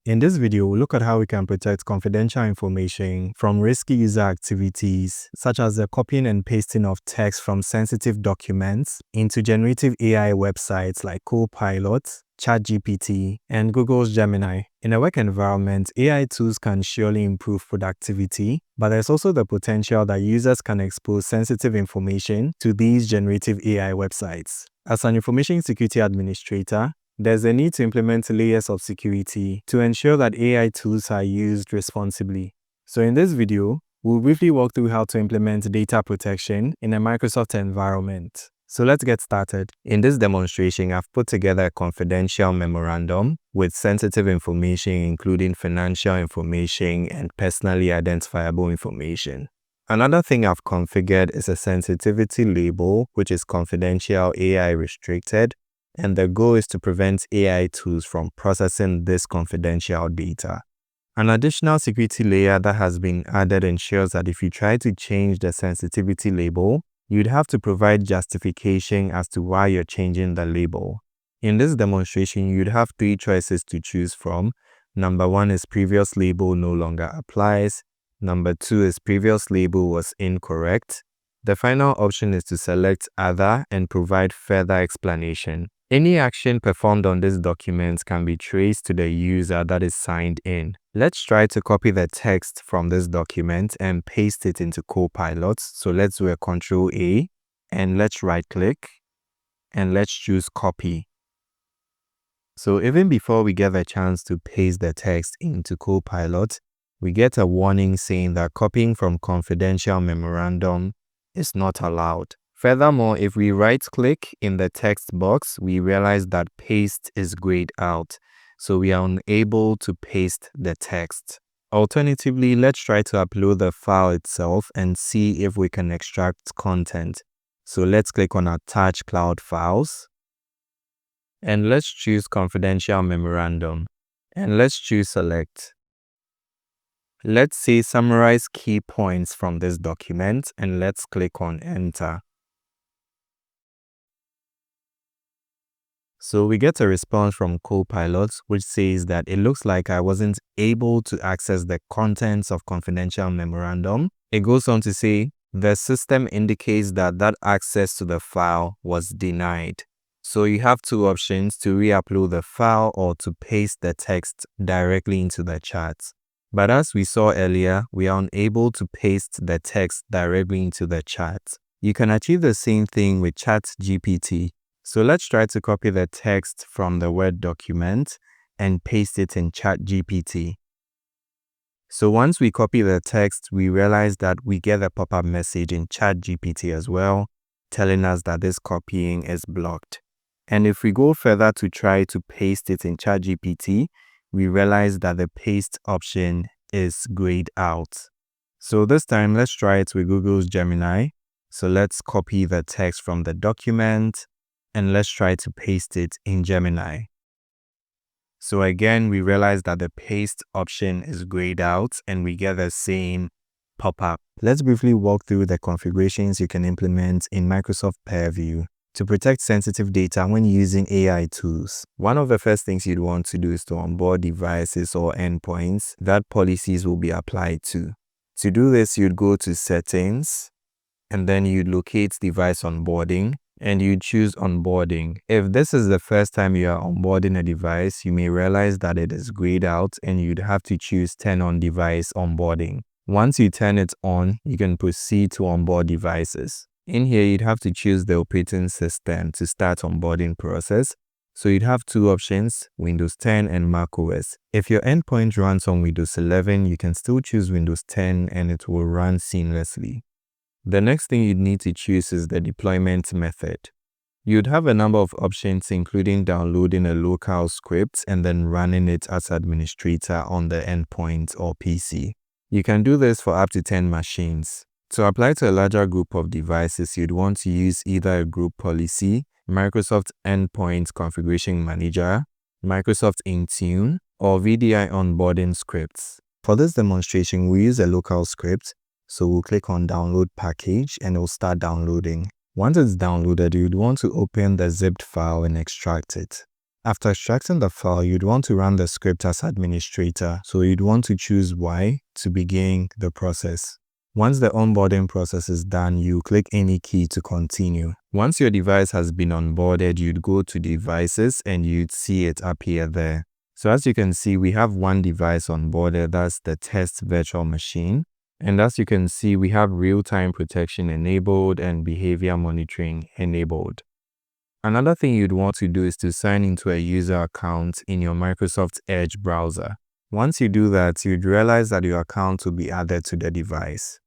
In this video, we'll look at how we can protect confidential information from risky user activities, such as the copying and pasting of text from sensitive documents into generative AI websites like Copilot, ChatGPT, and Google's Gemini. In a work environment, AI tools can surely improve productivity, but there's also the potential that users can expose sensitive information to these generative AI websites. As an information security administrator, there's a need to implement layers of security to ensure that AI tools are used responsibly. So in this video, we'll briefly walk through how to implement data protection in a Microsoft environment. So let's get started. In this demonstration, I've put together a confidential memorandum with sensitive information, including financial information and personally identifiable information. Another thing I've configured is a sensitivity label, which is confidential AI restricted, and the goal is to prevent AI tools from processing this confidential data. An additional security layer that has been added ensures that if you try to change the sensitivity label, you'd have to provide justification as to why you're changing the label. In this demonstration, you'd have three choices to choose from. Number 1 is previous label no longer applies. Number 2 is previous label was incorrect. The final option is to select other and provide further explanation. Any action performed on this document can be traced to the user that is signed in. Let's try to copy the text from this document and paste it into Copilot. So let's do a Ctrl A and let's right click and let's choose copy. So even before we get the chance to paste the text into Copilot, we get a warning saying that copying from confidential memorandum is not allowed. Furthermore, if we right-click in the text box, we realize that paste is grayed out, so we are unable to paste the text. Alternatively, let's try to upload the file itself and see if we can extract content. So let's click on Attach Cloud Files, and let's choose Confidential Memorandum, and let's choose Select. Let's say summarize key points from this document, and let's click on Enter. So we get a response from Copilot which says that it looks like I wasn't able to access the contents of confidential memorandum. It goes on to say the system indicates that access to the file was denied. So you have two options: to re-upload the file or to paste the text directly into the chat. But as we saw earlier, we are unable to paste the text directly into the chat. You can achieve the same thing with ChatGPT. So let's try to copy the text from the Word document and paste it in ChatGPT. So once we copy the text, we realize that we get a pop-up message in ChatGPT as well, telling us that this copying is blocked. And if we go further to try to paste it in ChatGPT, we realize that the paste option is grayed out. So this time, let's try it with Google's Gemini. So let's copy the text from the document, and let's try to paste it in Gemini. So again, we realize that the paste option is grayed out and we get the same pop-up. Let's briefly walk through the configurations you can implement in Microsoft Purview to protect sensitive data when using AI tools. One of the first things you'd want to do is to onboard devices or endpoints that policies will be applied to. To do this, you'd go to Settings, and then you'd locate Device Onboarding, and you choose onboarding. If this is the first time you are onboarding a device, you may realize that it is grayed out and you'd have to choose Turn on Device Onboarding. Once you turn it on, you can proceed to onboard devices. In here, you'd have to choose the operating system to start onboarding process. So you'd have two options, Windows 10 and macOS. If your endpoint runs on Windows 11, you can still choose Windows 10 and it will run seamlessly. The next thing you'd need to choose is the deployment method. You'd have a number of options, including downloading a local script and then running it as administrator on the endpoint or PC. You can do this for up to 10 machines. To apply to a larger group of devices, you'd want to use either a group policy, Microsoft Endpoint Configuration Manager, Microsoft Intune, or VDI onboarding scripts. For this demonstration, we use a local script. So we'll click on Download Package and it will start downloading. Once it's downloaded, you'd want to open the zipped file and extract it. After extracting the file, you'd want to run the script as administrator. So you'd want to choose Y to begin the process. Once the onboarding process is done, you click any key to continue. Once your device has been onboarded, you'd go to devices and you'd see it appear there. So as you can see, we have one device onboarded, that's the test virtual machine. And as you can see, we have real-time protection enabled and behavior monitoring enabled. Another thing you'd want to do is to sign into a user account in your Microsoft Edge browser. Once you do that, you'd realize that your account will be added to the device.